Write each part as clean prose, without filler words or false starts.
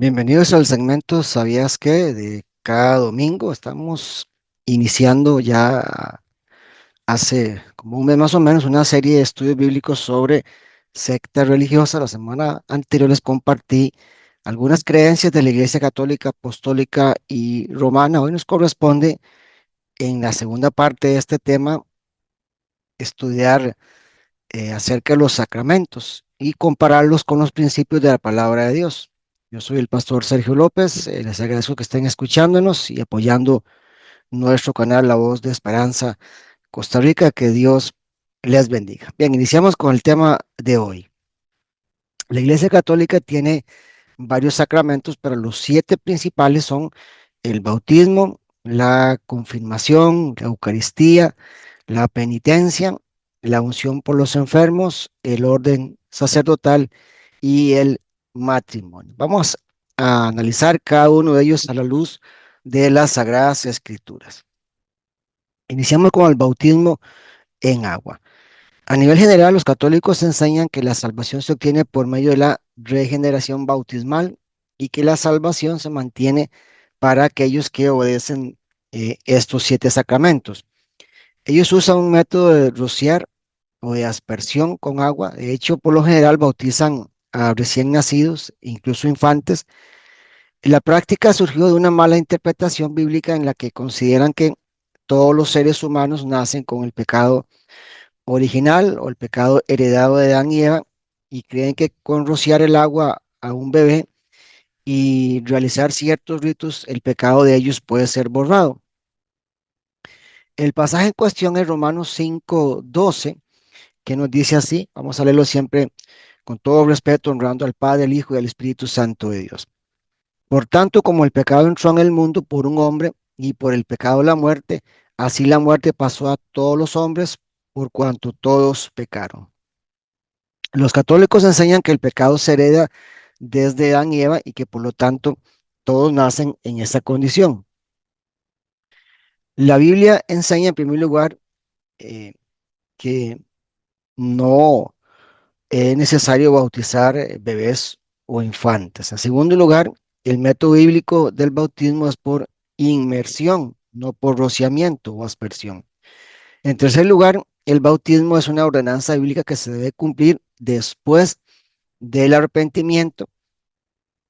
Bienvenidos al segmento ¿Sabías qué? De cada domingo. Estamos iniciando ya hace como un mes más o menos una serie de estudios bíblicos sobre sectas religiosas. La semana anterior les compartí algunas creencias de la Iglesia Católica, Apostólica y Romana. Hoy nos corresponde, en la segunda parte de este tema, estudiar acerca de los sacramentos y compararlos con los principios de la palabra de Dios. Yo soy el pastor Sergio López, les agradezco que estén escuchándonos y apoyando nuestro canal La Voz de Esperanza Costa Rica. Que Dios les bendiga. Bien, iniciamos con el tema de hoy. La Iglesia Católica tiene varios sacramentos, pero los siete principales son el bautismo, la confirmación, la Eucaristía, la penitencia, la unción por los enfermos, el orden sacerdotal y el matrimonio. Vamos a analizar cada uno de ellos a la luz de las Sagradas Escrituras. Iniciamos con el bautismo en agua. A nivel general, los católicos enseñan que la salvación se obtiene por medio de la regeneración bautismal y que la salvación se mantiene para aquellos que obedecen estos siete sacramentos. Ellos usan un método de rociar o de aspersión con agua. De hecho, por lo general bautizan a recién nacidos, incluso infantes. La práctica surgió de una mala interpretación bíblica en la que consideran que todos los seres humanos nacen con el pecado original o el pecado heredado de Adán y Eva, y creen que con rociar el agua a un bebé y realizar ciertos ritos, el pecado de ellos puede ser borrado. El pasaje en cuestión es Romanos 5:12, que nos dice así. Vamos a leerlo siempre con todo respeto, honrando al Padre, al Hijo y al Espíritu Santo de Dios. Por tanto, como el pecado entró en el mundo por un hombre y por el pecado la muerte, así la muerte pasó a todos los hombres por cuanto todos pecaron. Los católicos enseñan que el pecado se hereda desde Adán y Eva y que por lo tanto todos nacen en esa condición. La Biblia enseña en primer lugar eh, que no es necesario bautizar bebés o infantes. En segundo lugar, el método bíblico del bautismo es por inmersión, no por rociamiento o aspersión. En tercer lugar, el bautismo es una ordenanza bíblica que se debe cumplir después del arrepentimiento,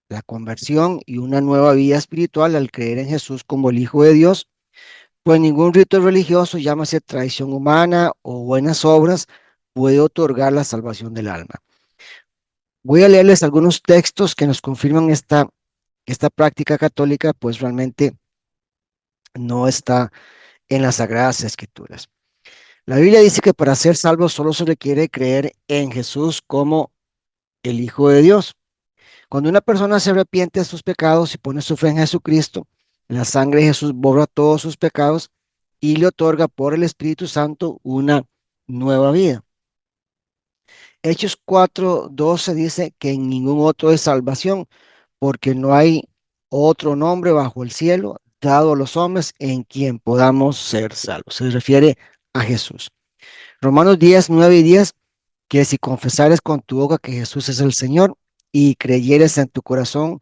la conversión y una nueva vida espiritual al creer en Jesús como el Hijo de Dios. Pues ningún rito religioso, llámase tradición humana o buenas obras, puede otorgar la salvación del alma. Voy a leerles algunos textos que nos confirman esta práctica católica, pues realmente no está en las Sagradas Escrituras. La Biblia dice que para ser salvo solo se requiere creer en Jesús como el Hijo de Dios. Cuando una persona se arrepiente de sus pecados y pone su fe en Jesucristo, la sangre de Jesús borra todos sus pecados y le otorga por el Espíritu Santo una nueva vida. Hechos 4:12 dice que en ningún otro es salvación, porque no hay otro nombre bajo el cielo dado a los hombres en quien podamos ser salvos. Se refiere a Jesús. Romanos 10:9 y 10, que si confesares con tu boca que Jesús es el Señor y creyeres en tu corazón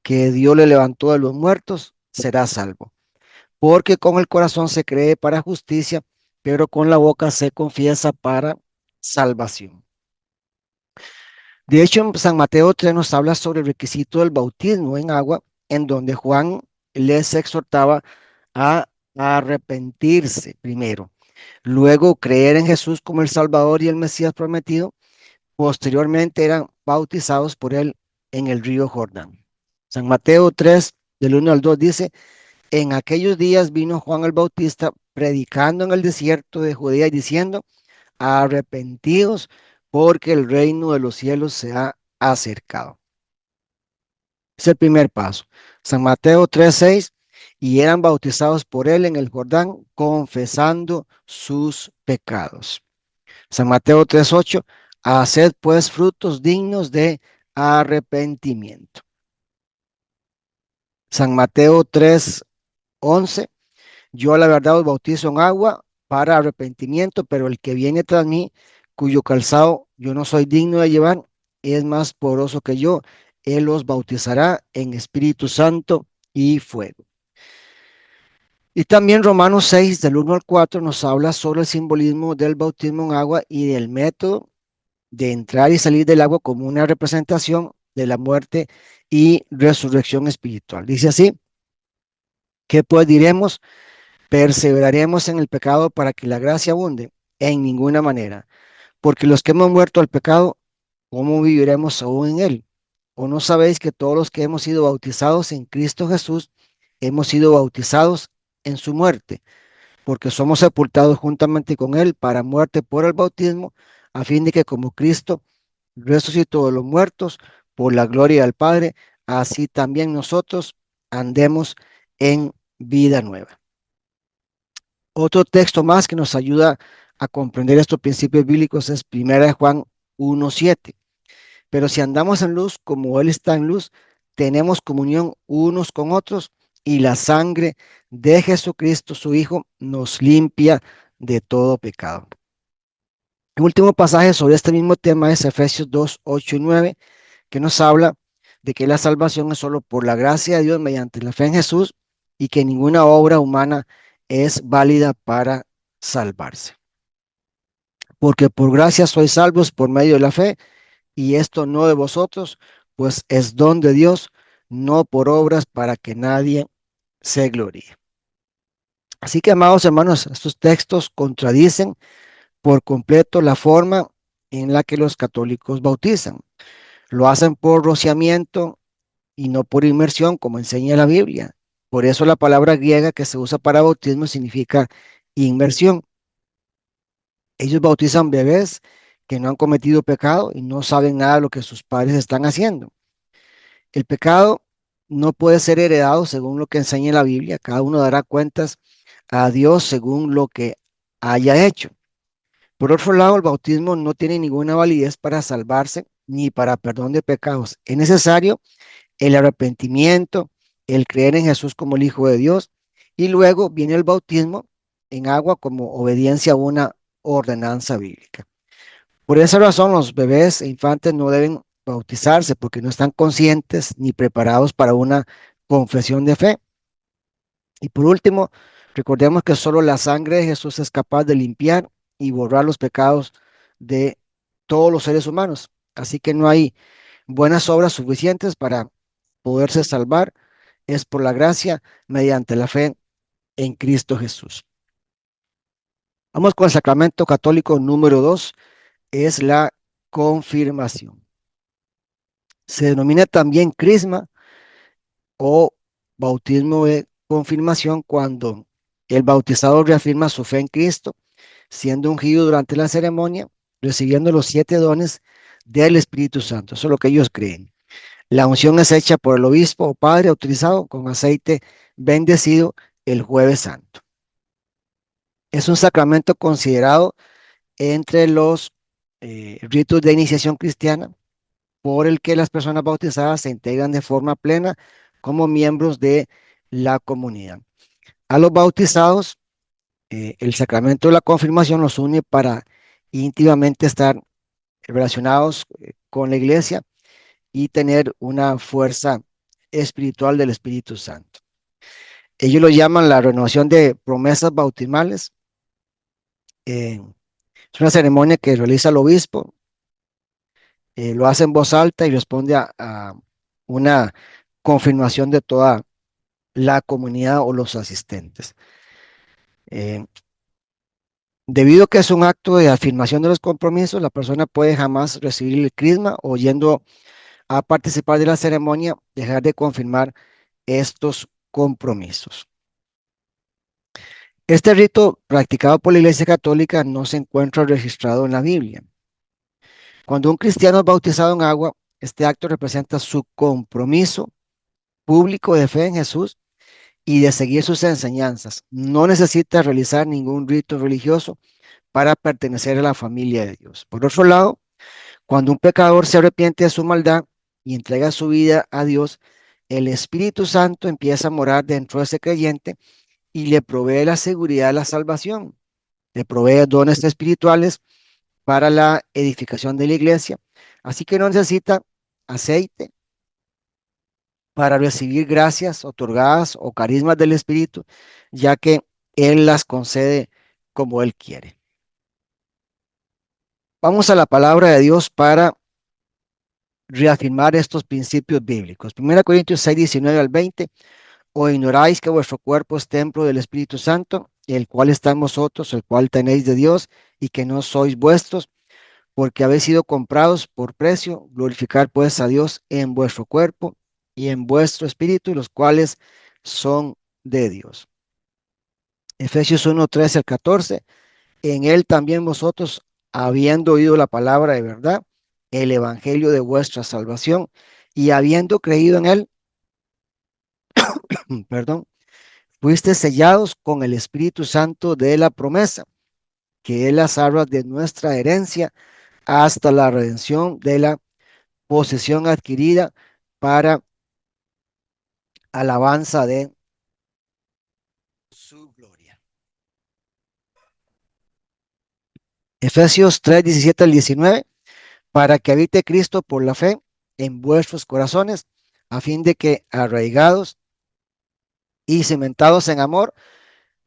que Dios le levantó de los muertos, serás salvo. Porque con el corazón se cree para justicia, pero con la boca se confiesa para salvación. De hecho, en San Mateo 3 nos habla sobre el requisito del bautismo en agua, en donde Juan les exhortaba a arrepentirse primero, luego creer en Jesús como el Salvador y el Mesías prometido. Posteriormente eran bautizados por él en el río Jordán. San Mateo 3, del 1 al 2 dice: en aquellos días vino Juan el Bautista predicando en el desierto de Judea y diciendo: arrepentidos, porque el reino de los cielos se ha acercado. Es el primer paso. San Mateo 3:6, y eran bautizados por él en el Jordán, confesando sus pecados. San Mateo 3:8, haced pues frutos dignos de arrepentimiento. San Mateo 3:11, yo a la verdad os bautizo en agua para arrepentimiento, pero el que viene tras mí, cuyo calzado yo no soy digno de llevar, es más poderoso que yo, Él los bautizará en Espíritu Santo y fuego. Y también Romanos 6, del 1 al 4, nos habla sobre el simbolismo del bautismo en agua y del método de entrar y salir del agua como una representación de la muerte y resurrección espiritual. Dice así, ¿qué pues diremos? ¿Perseveraremos en el pecado para que la gracia abunde? En ninguna manera, porque los que hemos muerto al pecado, ¿cómo viviremos aún en él? ¿O no sabéis que todos los que hemos sido bautizados en Cristo Jesús, hemos sido bautizados en su muerte? Porque somos sepultados juntamente con él para muerte por el bautismo, a fin de que como Cristo resucitó de los muertos por la gloria del Padre, así también nosotros andemos en vida nueva. Otro texto más que nos ayuda a comprender estos principios bíblicos es 1 Juan 1:7. Pero si andamos en luz como Él está en luz, tenemos comunión unos con otros y la sangre de Jesucristo, su Hijo, nos limpia de todo pecado. El último pasaje sobre este mismo tema es Efesios 2:8 y 9, que nos habla de que la salvación es solo por la gracia de Dios mediante la fe en Jesús y que ninguna obra humana es válida para salvarse. Porque por gracia sois salvos por medio de la fe, y esto no de vosotros, pues es don de Dios, no por obras para que nadie se gloríe. Así que, amados hermanos, estos textos contradicen por completo la forma en la que los católicos bautizan. Lo hacen por rociamiento y no por inmersión, como enseña la Biblia. Por eso la palabra griega que se usa para bautismo significa inmersión. Ellos bautizan bebés que no han cometido pecado y no saben nada de lo que sus padres están haciendo. El pecado no puede ser heredado según lo que enseña la Biblia. Cada uno dará cuentas a Dios según lo que haya hecho. Por otro lado, el bautismo no tiene ninguna validez para salvarse ni para perdón de pecados. Es necesario el arrepentimiento, el creer en Jesús como el Hijo de Dios, y luego viene el bautismo en agua como obediencia a una ordenanza bíblica. Por esa razón, los bebés e infantes no deben bautizarse porque no están conscientes ni preparados para una confesión de fe. Y por último, recordemos que solo la sangre de Jesús es capaz de limpiar y borrar los pecados de todos los seres humanos. Así que no hay buenas obras suficientes para poderse salvar. Es por la gracia mediante la fe en Cristo Jesús. Vamos con el sacramento católico número 2, es la confirmación. Se denomina también crisma o bautismo de confirmación cuando el bautizado reafirma su fe en Cristo, siendo ungido durante la ceremonia, recibiendo los 7 dones del Espíritu Santo. Eso es lo que ellos creen. La unción es hecha por el obispo o padre autorizado con aceite bendecido el jueves santo. Es un sacramento considerado entre los ritos de iniciación cristiana por el que las personas bautizadas se integran de forma plena como miembros de la comunidad. A los bautizados, el sacramento de la confirmación los une para íntimamente estar relacionados con la iglesia y tener una fuerza espiritual del Espíritu Santo. Ellos lo llaman la renovación de promesas bautismales. Es una ceremonia que realiza el obispo, lo hace en voz alta y responde a una confirmación de toda la comunidad o los asistentes. Eh, Debido a que es un acto de afirmación de los compromisos, la persona puede jamás recibir el crisma o yendo a participar de la ceremonia, dejar de confirmar estos compromisos. Este rito practicado por la Iglesia Católica no se encuentra registrado en la Biblia. Cuando un cristiano es bautizado en agua, este acto representa su compromiso público de fe en Jesús y de seguir sus enseñanzas. No necesita realizar ningún rito religioso para pertenecer a la familia de Dios. Por otro lado, cuando un pecador se arrepiente de su maldad y entrega su vida a Dios, el Espíritu Santo empieza a morar dentro de ese creyente y le provee la seguridad de la salvación. Le provee dones espirituales para la edificación de la iglesia. Así que no necesita aceite para recibir gracias otorgadas o carismas del Espíritu, ya que Él las concede como Él quiere. Vamos a la palabra de Dios para reafirmar estos principios bíblicos. 1 Corintios 6, 19 al 20. ¿O ignoráis que vuestro cuerpo es templo del Espíritu Santo, el cual está en vosotros, el cual tenéis de Dios, y que no sois vuestros, porque habéis sido comprados por precio? Glorificar pues a Dios en vuestro cuerpo y en vuestro espíritu, los cuales son de Dios. Efesios 1, 13 al 14. En él también vosotros, habiendo oído la palabra de verdad, el evangelio de vuestra salvación, y habiendo creído en él, perdón, fuiste sellados con el Espíritu Santo de la promesa, que es las arras de nuestra herencia hasta la redención de la posesión adquirida para alabanza de su gloria. Efesios 3, 17 al 19, para que habite Cristo por la fe en vuestros corazones, a fin de que arraigados y cimentados en amor,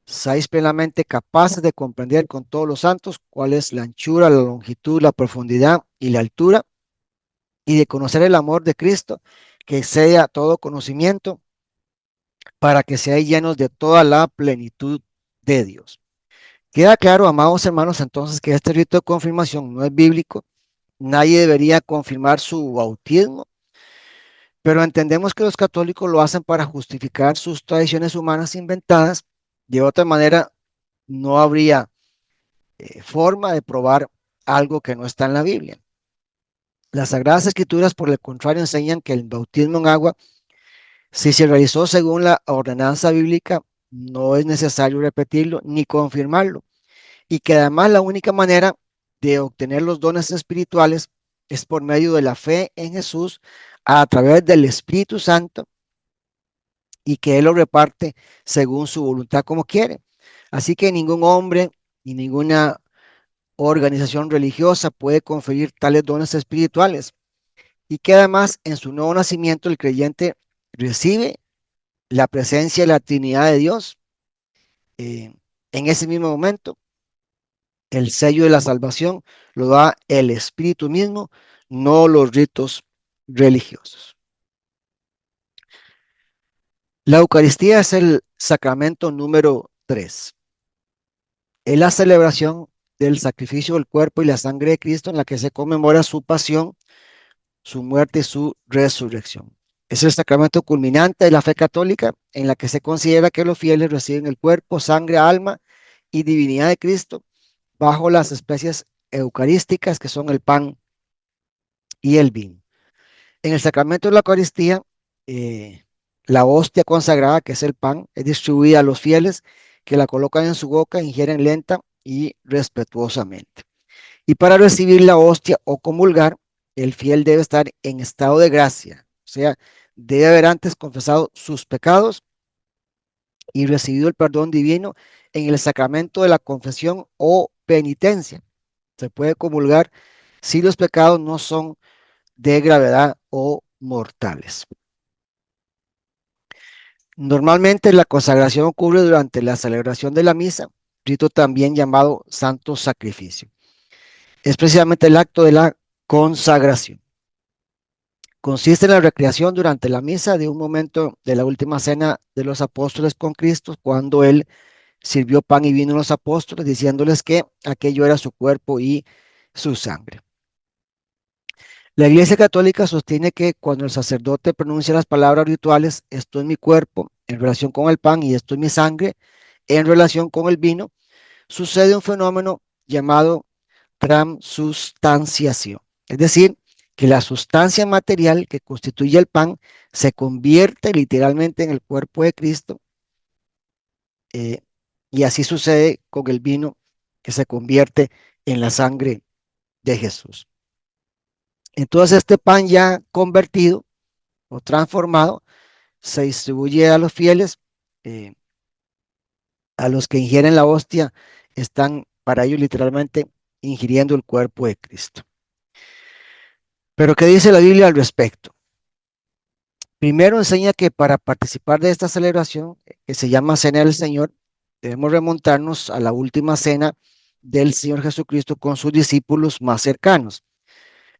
seáis plenamente capaces de comprender con todos los santos cuál es la anchura, la longitud, la profundidad y la altura, y de conocer el amor de Cristo, que excede todo conocimiento, para que seáis llenos de toda la plenitud de Dios. Queda claro, amados hermanos, entonces que este rito de confirmación no es bíblico. Nadie debería confirmar su bautismo, pero entendemos que los católicos lo hacen para justificar sus tradiciones humanas inventadas. De otra manera, no habría forma de probar algo que no está en la Biblia. Las Sagradas Escrituras, por el contrario, enseñan que el bautismo en agua, si se realizó según la ordenanza bíblica, no es necesario repetirlo ni confirmarlo, y que además la única manera de obtener los dones espirituales es por medio de la fe en Jesús a través del Espíritu Santo, y que Él lo reparte según su voluntad como quiere. Así que ningún hombre ni ninguna organización religiosa puede conferir tales dones espirituales, y que además en su nuevo nacimiento el creyente recibe la presencia de la Trinidad de Dios en ese mismo momento. El sello de la salvación lo da el Espíritu mismo, no los ritos religiosos. La Eucaristía es el sacramento número 3. Es la celebración del sacrificio del cuerpo y la sangre de Cristo, en la que se conmemora su pasión, su muerte y su resurrección. Es el sacramento culminante de la fe católica, en la que se considera que los fieles reciben el cuerpo, sangre, alma y divinidad de Cristo bajo las especies eucarísticas, que son el pan y el vino. En el sacramento de la Eucaristía, eh, la hostia consagrada, que es el pan, es distribuida a los fieles, que la colocan en su boca, ingieren lenta y respetuosamente. Y para recibir la hostia o comulgar, el fiel debe estar en estado de gracia, o sea, debe haber antes confesado sus pecados y recibido el perdón divino en el sacramento de la confesión o penitencia. Se puede comulgar si los pecados no son de gravedad o mortales. Normalmente la consagración ocurre durante la celebración de la misa, rito también llamado santo sacrificio. Es precisamente el acto de la consagración. Consiste en la recreación durante la misa de un momento de la última cena de los apóstoles con Cristo, cuando Él sirvió pan y vino a los apóstoles, diciéndoles que aquello era su cuerpo y su sangre. La Iglesia Católica sostiene que cuando el sacerdote pronuncia las palabras rituales, esto es mi cuerpo, en relación con el pan, y esto es mi sangre, en relación con el vino, sucede un fenómeno llamado transustanciación. Es decir, que la sustancia material que constituye el pan se convierte literalmente en el cuerpo de Cristo, eh, y así sucede con el vino, que se convierte en la sangre de Jesús. Entonces este pan ya convertido o transformado se distribuye a los fieles, eh, a los que ingieren la hostia, están para ellos literalmente ingiriendo el cuerpo de Cristo. Pero ¿qué dice la Biblia al respecto? Primero enseña que para participar de esta celebración, que se llama Cena del Señor, debemos remontarnos a la última cena del Señor Jesucristo con sus discípulos más cercanos.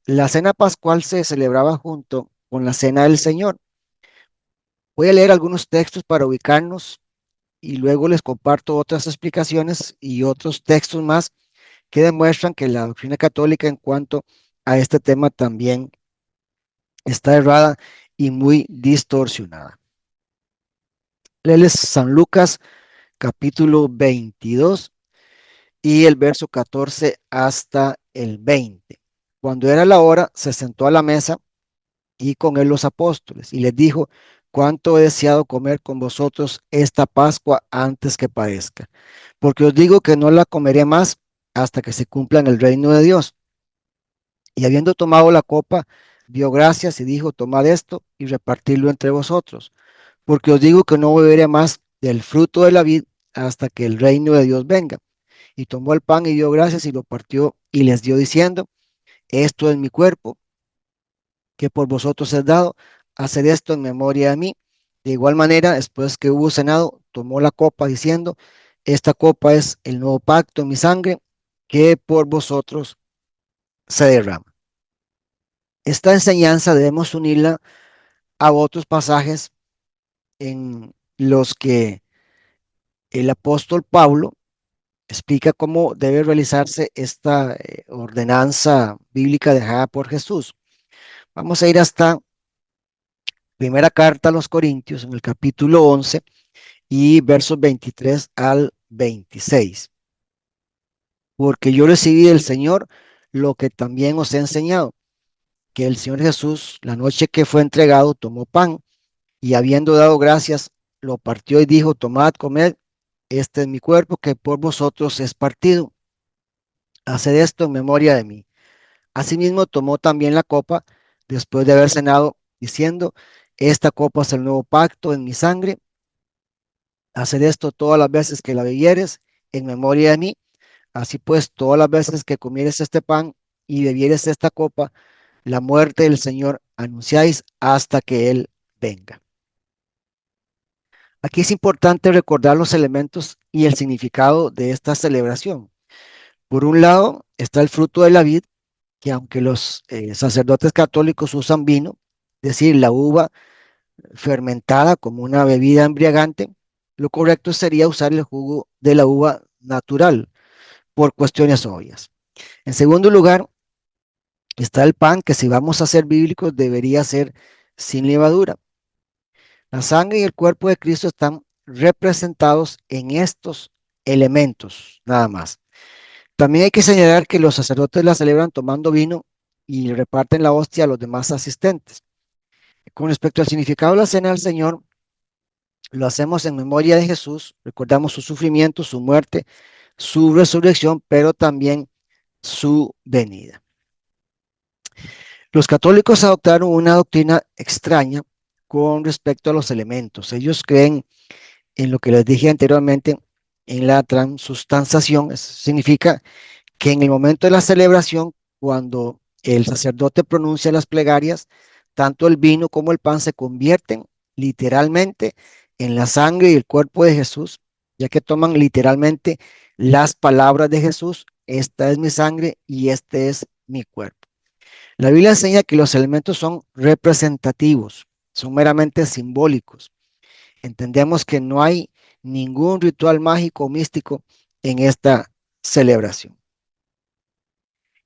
La cena pascual se celebraba junto con la cena del Señor. Voy a leer algunos textos para ubicarnos y luego les comparto otras explicaciones y otros textos más que demuestran que la doctrina católica en cuanto a este tema también está errada y muy distorsionada. Léeles San Lucas capítulo 22 y el verso 14 hasta el 20. Cuando era la hora, se sentó a la mesa y con él los apóstoles y les dijo, cuánto he deseado comer con vosotros esta Pascua antes que padezca, porque os digo que no la comeré más hasta que se cumpla en el reino de Dios. Y habiendo tomado la copa, dio gracias y dijo, tomad esto y repartidlo entre vosotros, porque os digo que no beberé más del fruto de la vid hasta que el reino de Dios venga. Y tomó el pan y dio gracias y lo partió y les dio diciendo, esto es mi cuerpo, que por vosotros es dado, haced esto en memoria de mí. De igual manera, después que hubo cenado, tomó la copa diciendo, esta copa es el nuevo pacto en mi sangre, que por vosotros se derrama. Esta enseñanza debemos unirla a otros pasajes en los que el apóstol Pablo explica cómo debe realizarse esta ordenanza bíblica dejada por Jesús. Vamos a ir hasta primera carta a los Corintios en el capítulo 11 y versos 23 al 26. Porque yo recibí del Señor lo que también os he enseñado, que el Señor Jesús, la noche que fue entregado, tomó pan y habiendo dado gracias, lo partió y dijo, tomad, comed, este es mi cuerpo que por vosotros es partido. Haced esto en memoria de mí. Asimismo tomó también la copa después de haber cenado, diciendo, esta copa es el nuevo pacto en mi sangre. Haced esto todas las veces que la bebieres en memoria de mí. Así pues, todas las veces que comieres este pan y bebieres esta copa, la muerte del Señor anunciáis hasta que Él venga. Aquí es importante recordar los elementos y el significado de esta celebración. Por un lado está el fruto de la vid, que aunque los sacerdotes católicos usan vino, es decir, la uva fermentada como una bebida embriagante, lo correcto sería usar el jugo de la uva natural por cuestiones obvias. En segundo lugar, está el pan, que si vamos a ser bíblicos debería ser sin levadura. La sangre y el cuerpo de Cristo están representados en estos elementos, nada más. También hay que señalar que los sacerdotes la celebran tomando vino y reparten la hostia a los demás asistentes. Con respecto al significado de la cena del Señor, lo hacemos en memoria de Jesús, recordamos su sufrimiento, su muerte, su resurrección, pero también su venida. Los católicos adoptaron una doctrina extraña con respecto a los elementos. Ellos creen en lo que les dije anteriormente, en la transustanciación. Eso significa que en el momento de la celebración, cuando el sacerdote pronuncia las plegarias, tanto el vino como el pan se convierten literalmente en la sangre y el cuerpo de Jesús, ya que toman literalmente las palabras de Jesús, esta es mi sangre y este es mi cuerpo. La Biblia enseña que los elementos son representativos, son meramente simbólicos. Entendemos que no hay ningún ritual mágico o místico en esta celebración.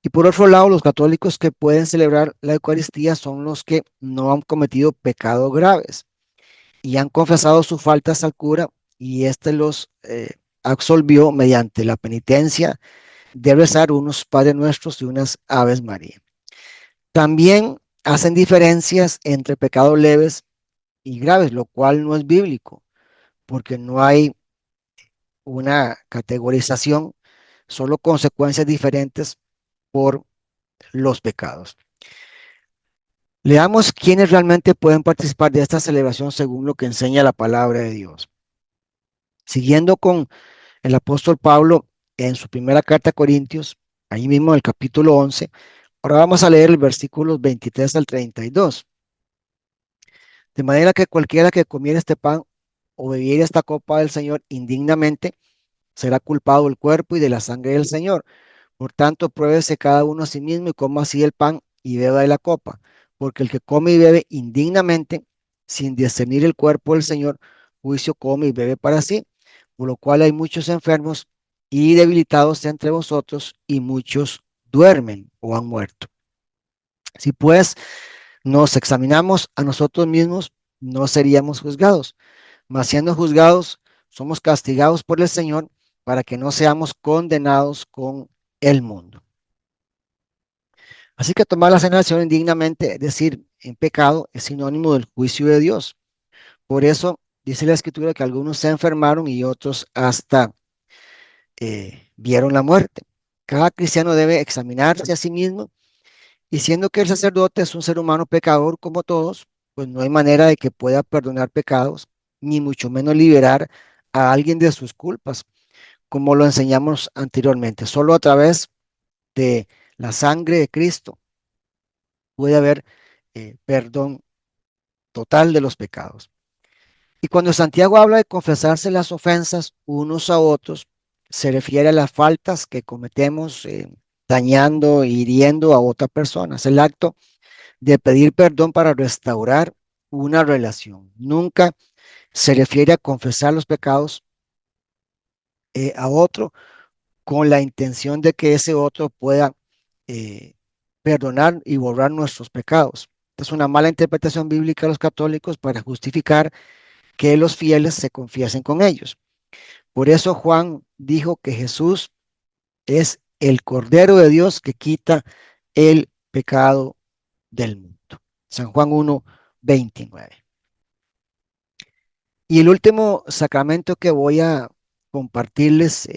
Y por otro lado, los católicos que pueden celebrar la Eucaristía son los que no han cometido pecados graves y han confesado sus faltas al cura y éste los absolvió mediante la penitencia de rezar unos Padres Nuestros y unas Aves María. También hacen diferencias entre pecados leves y graves, lo cual no es bíblico, porque no hay una categorización, solo consecuencias diferentes por los pecados. Leamos quiénes realmente pueden participar de esta celebración según lo que enseña la palabra de Dios. Siguiendo con el apóstol Pablo en su primera carta a Corintios, ahí mismo en el capítulo 11, ahora vamos a leer el versículos 23 al 32. De manera que cualquiera que comiera este pan o bebiera esta copa del Señor indignamente será culpado del cuerpo y de la sangre del Señor. Por tanto, pruébese cada uno a sí mismo y coma así el pan y beba de la copa, porque el que come y bebe indignamente, sin discernir el cuerpo del Señor, juicio come y bebe para sí, por lo cual hay muchos enfermos y debilitados entre vosotros, y muchos duermen o han muerto. Si pues nos examinamos a nosotros mismos, no seríamos juzgados, mas siendo juzgados, somos castigados por el Señor para que no seamos condenados con el mundo. Así que tomar la cena del Señor indignamente, es decir, en pecado, es sinónimo del juicio de Dios. Por eso dice la Escritura que algunos se enfermaron y otros hasta vieron la muerte. Cada cristiano debe examinarse a sí mismo, y siendo que el sacerdote es un ser humano pecador como todos, pues no hay manera de que pueda perdonar pecados, ni mucho menos liberar a alguien de sus culpas, como lo enseñamos anteriormente. Solo a través de la sangre de Cristo puede haber perdón total de los pecados. Y cuando Santiago habla de confesarse las ofensas unos a otros, se refiere a las faltas que cometemos dañando e hiriendo a otra persona. Es el acto de pedir perdón para restaurar una relación. Nunca se refiere a confesar los pecados a otro con la intención de que ese otro pueda eh, perdonar y borrar nuestros pecados. Es una mala interpretación bíblica de los católicos para justificar que los fieles se confiesen con ellos. Por eso Juan dijo que Jesús es el Cordero de Dios que quita el pecado del mundo. San Juan 1:29. Y el último sacramento que voy a compartirles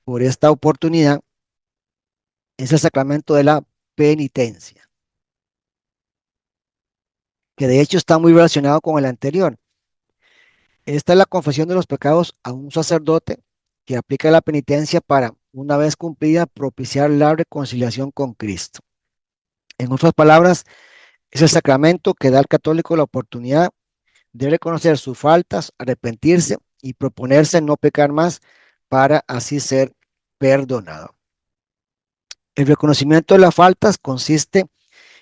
por esta oportunidad es el sacramento de la penitencia, que de hecho está muy relacionado con el anterior. Esta es la confesión de los pecados a un sacerdote que aplica la penitencia para, una vez cumplida, propiciar la reconciliación con Cristo. En otras palabras, es el sacramento que da al católico la oportunidad de reconocer sus faltas, arrepentirse y proponerse no pecar más para así ser perdonado. El reconocimiento de las faltas consiste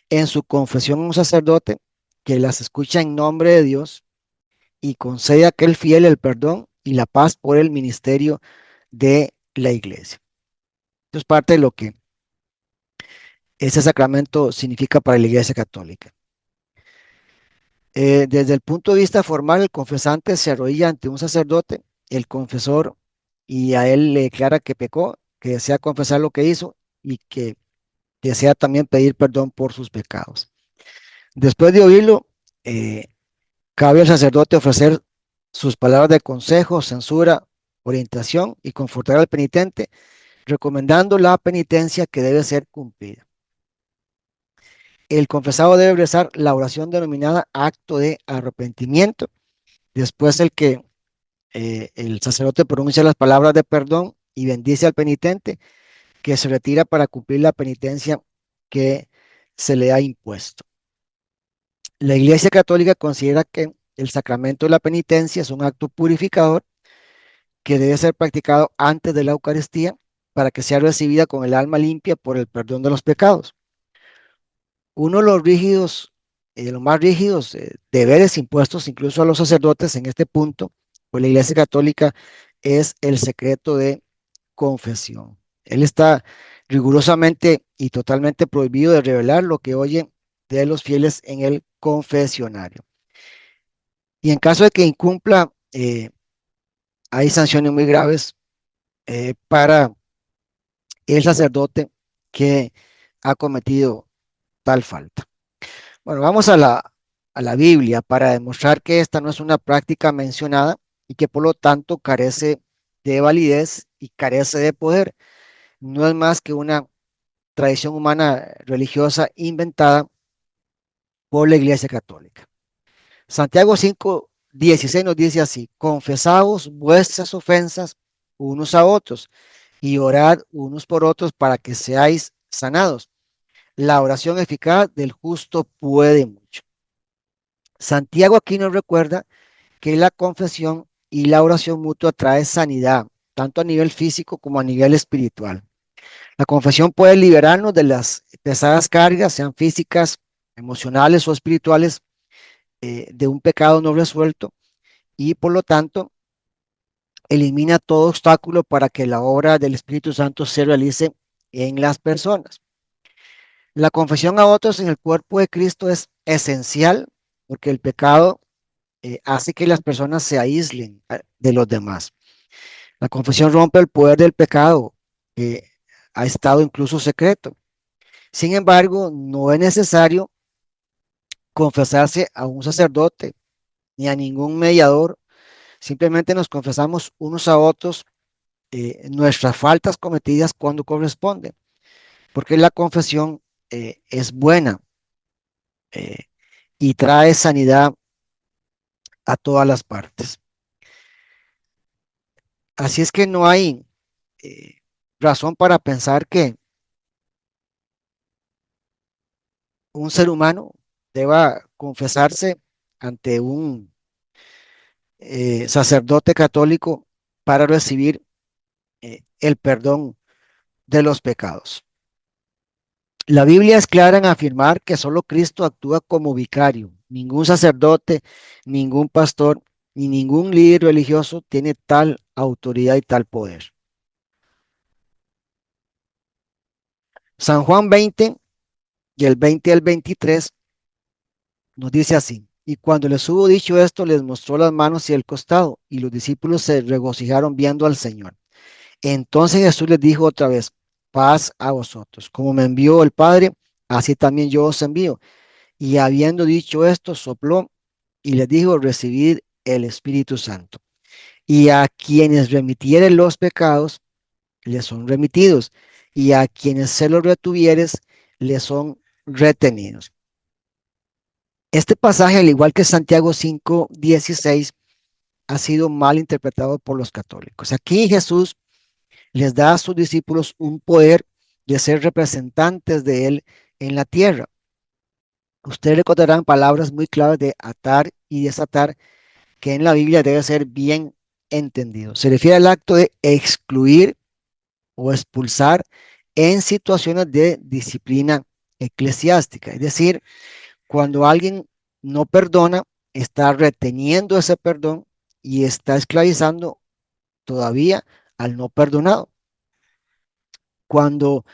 en su confesión a un sacerdote que las escucha en nombre de Dios y concede a aquel fiel el perdón y la paz por el ministerio de la iglesia. Esto es parte de lo que ese sacramento significa para la iglesia católica. Desde el punto de vista formal, el confesante se arrodilla ante un sacerdote, el confesor, y a él le declara que pecó, que desea confesar lo que hizo y que desea también pedir perdón por sus pecados. Después de oírlo, eh, cabe al sacerdote ofrecer sus palabras de consejo, censura, orientación y confortar al penitente, recomendando la penitencia que debe ser cumplida. El confesado debe rezar la oración denominada acto de arrepentimiento. Después el sacerdote pronuncia las palabras de perdón y bendice al penitente, que se retira para cumplir la penitencia que se le ha impuesto. La Iglesia Católica considera que el sacramento de la penitencia es un acto purificador que debe ser practicado antes de la Eucaristía para que sea recibida con el alma limpia por el perdón de los pecados. Uno de los rígidos, los más rígidos deberes impuestos incluso a los sacerdotes en este punto, por la Iglesia Católica, es el secreto de confesión. Él está rigurosamente y totalmente prohibido de revelar lo que oye de los fieles en el confesionario. Y en caso de que incumpla, hay sanciones muy graves para el sacerdote que ha cometido tal falta. Bueno, vamos a la Biblia para demostrar que esta no es una práctica mencionada y que por lo tanto carece de validez y carece de poder. No es más que una tradición humana religiosa inventada por la Iglesia Católica. Santiago 5:16 nos dice así: confesaos vuestras ofensas unos a otros y orad unos por otros para que seáis sanados. La oración eficaz del justo puede mucho. Santiago aquí nos recuerda que la confesión y la oración mutua trae sanidad, tanto a nivel físico como a nivel espiritual. La confesión puede liberarnos de las pesadas cargas, sean físicas, emocionales o espirituales, de un pecado no resuelto y por lo tanto elimina todo obstáculo para que la obra del Espíritu Santo se realice en las personas. La confesión a otros en el cuerpo de Cristo es esencial porque el pecado hace que las personas se aíslen de los demás. La confesión rompe el poder del pecado que ha estado incluso secreto. Sin embargo, no es necesario confesarse a un sacerdote ni a ningún mediador. Simplemente nos confesamos unos a otros nuestras faltas cometidas cuando corresponde, porque la confesión es buena eh, y trae sanidad a todas las partes. Así es que no hay razón para pensar que un ser humano deba confesarse ante un sacerdote católico para recibir el perdón de los pecados. La Biblia es clara en afirmar que solo Cristo actúa como vicario. Ningún sacerdote, ningún pastor, ni ningún líder religioso tiene tal autoridad y tal poder. San Juan 20 y el 20 al 23 nos dice así: y cuando les hubo dicho esto, les mostró las manos y el costado, y los discípulos se regocijaron viendo al Señor. Entonces Jesús les dijo otra vez: paz a vosotros. Como me envió el Padre, así también yo os envío. Y habiendo dicho esto, sopló y les dijo: recibid el Espíritu Santo. Y a quienes remitieren los pecados, les son remitidos, y a quienes se los retuvieres, les son retenidos. Este pasaje, al igual que Santiago 5:16, ha sido mal interpretado por los católicos. Aquí Jesús les da a sus discípulos un poder de ser representantes de Él en la tierra. Ustedes recordarán palabras muy claves de atar y desatar que en la Biblia debe ser bien entendido. Se refiere al acto de excluir o expulsar en situaciones de disciplina eclesiástica. Es decir, cuando alguien no perdona, está reteniendo ese perdón y está esclavizando todavía al no perdonado. Cuando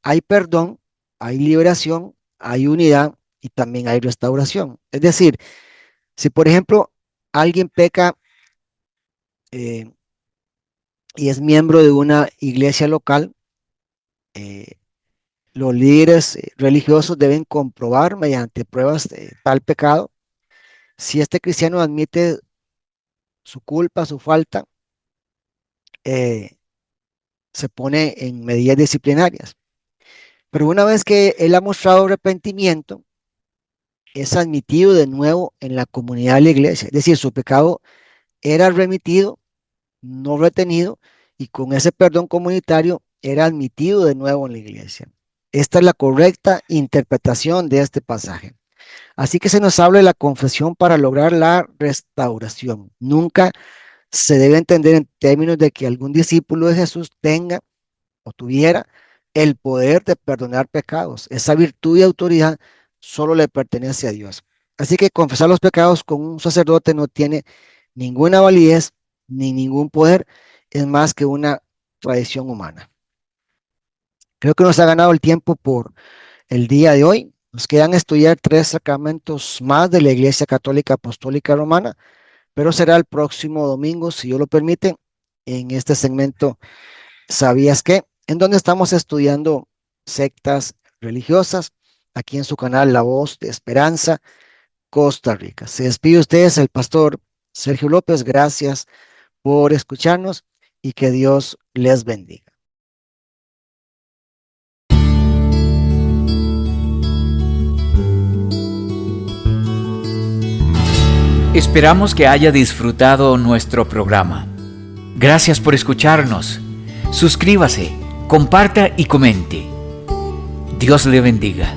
hay perdón, hay liberación, hay unidad y también hay restauración. Es decir, si por ejemplo alguien peca eh, y es miembro de una iglesia local, eh, los líderes religiosos deben comprobar mediante pruebas de tal pecado si este cristiano admite su culpa, su falta, eh, se pone en medidas disciplinarias. Pero una vez que él ha mostrado arrepentimiento, es admitido de nuevo en la comunidad de la iglesia. Es decir, su pecado era remitido, no retenido, y con ese perdón comunitario era admitido de nuevo en la iglesia. Esta es la correcta interpretación de este pasaje. Así que se nos habla de la confesión para lograr la restauración. Nunca se debe entender en términos de que algún discípulo de Jesús tenga o tuviera el poder de perdonar pecados. Esa virtud y autoridad solo le pertenece a Dios. Así que confesar los pecados con un sacerdote no tiene ninguna validez ni ningún poder, es más que una tradición humana. Creo que nos ha ganado el tiempo por el día de hoy. Nos quedan estudiar 3 sacramentos más de la Iglesia Católica Apostólica Romana, pero será el próximo domingo, si Dios lo permite, en este segmento ¿Sabías qué? En donde estamos estudiando sectas religiosas, aquí en su canal La Voz de Esperanza, Costa Rica. Se despide ustedes el pastor Sergio López. Gracias por escucharnos y que Dios les bendiga. Esperamos que haya disfrutado nuestro programa. Gracias por escucharnos. Suscríbase, comparta y comente. Dios le bendiga.